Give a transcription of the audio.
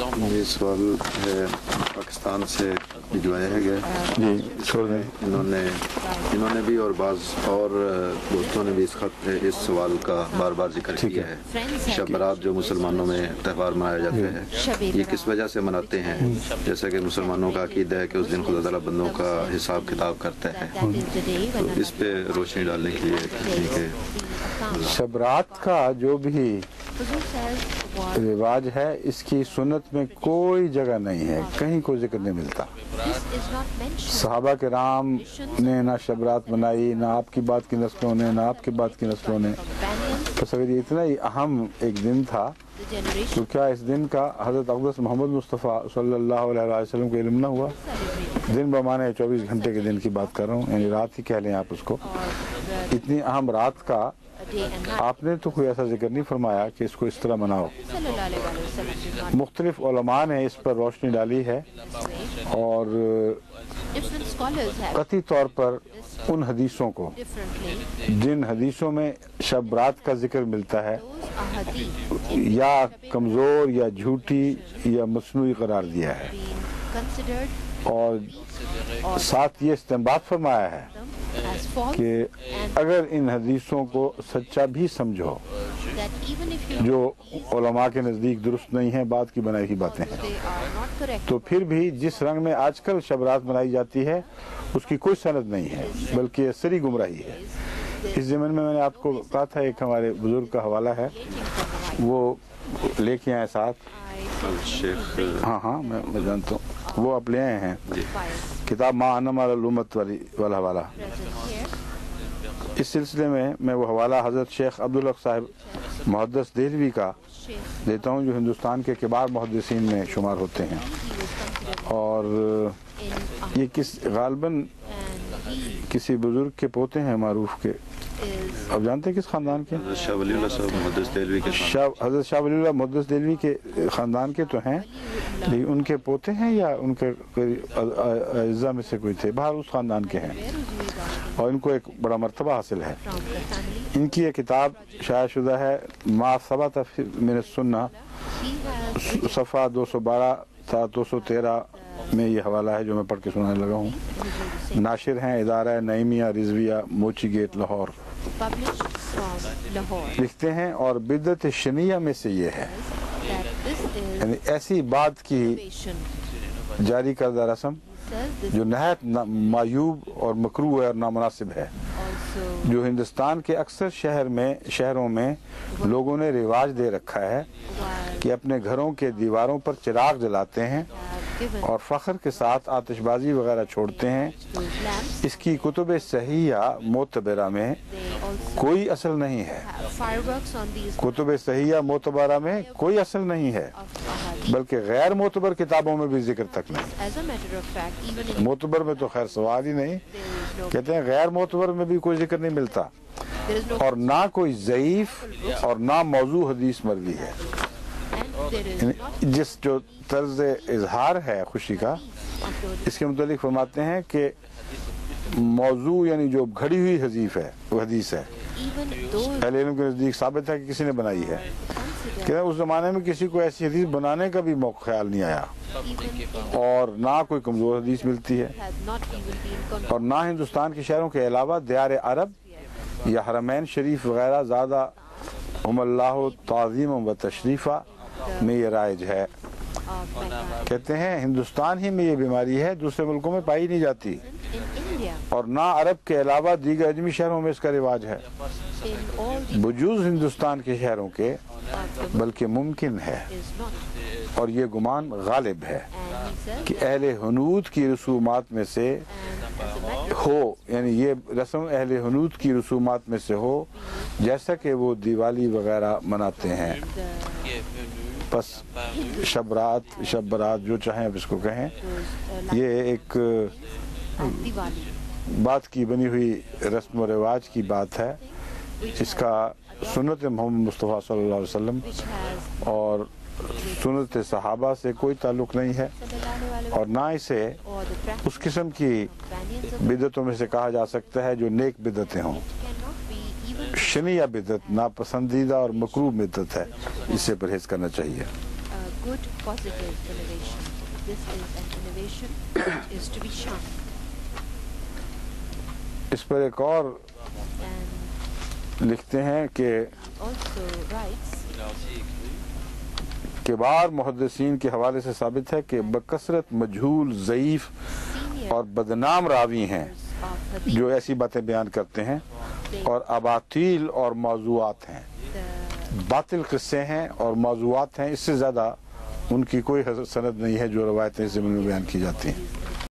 یہ سوال ہے پاکستان سے بھجوایا ہے گیا جی چھوڑ دیں. انہوں نے بھی اور بعض اور دوستوں نے بھی اس سوال کا بار بار ذکر کیا ہے. شب برات جو مسلمانوں میں تہوار منایا جاتا ہے یہ کس وجہ سے مناتے ہیں؟ جیسا کہ مسلمانوں کا عقیدہ ہے کہ اس دن خدا تعالیٰ بندوں کا حساب کتاب کرتا ہے، تو اس پہ روشنی ڈالنے کے لیے شب رات کا جو بھی رواج ہے اس کی سنت میں کوئی جگہ نہیں ہے، کہیں کوئی ذکر نہیں ملتا. صحابہ کرام نے نہ شب رات منائی، نہ آپ کی بات کی نسلوں نے، نہ آپ کی بات کی نسلوں نے. بس اگر یہ اتنا ہی اہم ایک دن تھا تو کیا اس دن کا حضرت اقدس محمد مصطفیٰ صلی اللہ علیہ وسلم کو علم نہ ہوا؟ دن بمانے 24 گھنٹے کے دن کی بات کر رہا ہوں، یعنی رات ہی کہہ لیں آپ اس کو. اتنی اہم رات کا آپ نے تو کوئی ایسا ذکر نہیں فرمایا کہ اس کو اس طرح مناؤ. مختلف علماء نے اس پر روشنی ڈالی ہے اور قطعی طور پر ان حدیثوں کو جن حدیثوں میں شب رات کا ذکر ملتا ہے یا کمزور یا جھوٹی یا مصنوعی قرار دیا ہے، اور ساتھ یہ استنباط فرمایا ہے کہ اگر ان حدیثوں کو سچا بھی سمجھو جو علماء کے نزدیک درست نہیں ہیں، بعد کی بنائی کی باتیں ہیں، تو پھر بھی جس رنگ میں آج کل شب رات منائی جاتی ہے اس کی کوئی سند نہیں ہے، بلکہ سری گمراہی ہے. اس ضمن میں نے آپ کو کہا تھا ایک ہمارے بزرگ کا حوالہ ہے، وہ لے کے آئے ساتھ. ہاں میں جانتا ہوں، وہ آپ لے آئے ہیں کتاب ما انم علی الامت والا حوالہ. اس سلسلے میں وہ حوالہ حضرت شیخ عبدالحق صاحب محدث دہلوی کا دیتا ہوں، جو ہندوستان کے کبار محدثین میں شمار ہوتے ہیں، اور یہ غالباً کسی بزرگ کے پوتے ہیں معروف کے. اب جانتے ہیں کس خاندان کے؟ حضرت شاہ ولی اللہ صاحب محدث دہلوی کے. حضرت شاہ ولی اللہ محدث دہلوی کے خاندان کے تو ہیں، لیکن ان کے پوتے ہیں یا ان کے اعزاء میں سے کوئی تھے، باہر اس خاندان کے ہیں، اور ان کو ایک بڑا مرتبہ حاصل ہے. ان کی یہ کتاب شائع شدہ ہے، ما ثبت من السنہ، صفحہ 212 تا 213 میں یہ حوالہ ہے جو میں پڑھ کے سنانے لگا ہوں. ناشر ہیں ادارہ نعیمیہ رضویہ، موچی گیٹ، لاہور. لکھتے ہیں اور بدعت شنیہ میں سے یہ ہے، یعنی ایسی بات کی جاری کردہ رسم جو نہایت معیوب اور مکروہ ہے اور نامناسب ہے، جو ہندوستان کے اکثر شہروں میں لوگوں نے رواج دے رکھا ہے کہ اپنے گھروں کے دیواروں پر چراغ جلاتے ہیں اور فخر کے ساتھ آتش بازی وغیرہ چھوڑتے ہیں. اس کی کتب صحیحہ معتبرہ میں کوئی اصل نہیں ہے. کتب صحیحہ معتبرہ میں کوئی اصل نہیں ہے، بلکہ غیر معتبر کتابوں میں بھی ذکر تک نہیں. معتبر میں تو خیر سوال ہی نہیں، کہتے ہیں غیر معتبر میں بھی کوئی ذکر نہیں ملتا، اور نہ کوئی ضعیف اور نہ موضوع حدیث مروی ہے. جس جو طرز اظہار ہے خوشی کا، اس کے متعلق فرماتے ہیں کہ موضوع یعنی جو گھڑی ہوئی حدیث ہے، اہل علم کے نزدیک ثابت ہے کہ کسی نے بنائی ہے. کہ اس زمانے میں کسی کو ایسی حدیث بنانے کا بھی موقع خیال نہیں آیا، اور نہ کوئی کمزور حدیث ملتی ہے، اور نہ ہندوستان کے شہروں کے علاوہ دیار عرب یا حرمین شریف وغیرہ زیادہ ہم اللہ تعظیم و تشریفہ میں یہ رائج ہے. کہتے ہیں ہندوستان ہی میں یہ بیماری ہے، دوسرے ملکوں میں پائی نہیں جاتی، اور نہ عرب کے علاوہ دیگر اجمی شہروں میں اس کا رواج ہے، بجوز ہندوستان کے شہروں کے، بلکہ ممکن ہے اور یہ گمان غالب ہے کہ اہل ہنود کی رسومات میں سے ہو، یعنی یہ رسم اہل ہنود کی رسومات میں سے ہو، جیسا کہ وہ دیوالی وغیرہ مناتے ہیں. بس شب برات جو چاہیں اب اس کو کہیں، یہ ایک بات کی بنی ہوئی رسم و رواج کی بات ہے. اس کا سنت محمد مصطفیٰ صلی اللہ علیہ وسلم اور سنت صحابہ سے کوئی تعلق نہیں ہے، اور نہ اسے اس قسم کی بدعتوں میں سے کہا جا سکتا ہے جو نیک بدعتیں ہوں. شنیع بدعت ناپسندیدہ اور مکروہ بدعت ہے، اس سے پرہیز کرنا چاہیے. good positive innovation. This is an innovation that is to be shunned. اس پر ایک اور And لکھتے ہیں کہ also writes, کبار محدثین کے حوالے سے ثابت ہے کہ بکثرت مجہول، ضعیف senior اور بدنام راوی ہیں of hadith, جو ایسی باتیں بیان کرتے ہیں اور اباطیل اور موضوعات ہیں، the باطل قصے ہیں اور موضوعات ہیں، اس سے زیادہ ان کی کوئی سند نہیں ہے جو روایتیں ضمن میں بیان کی جاتی ہیں۔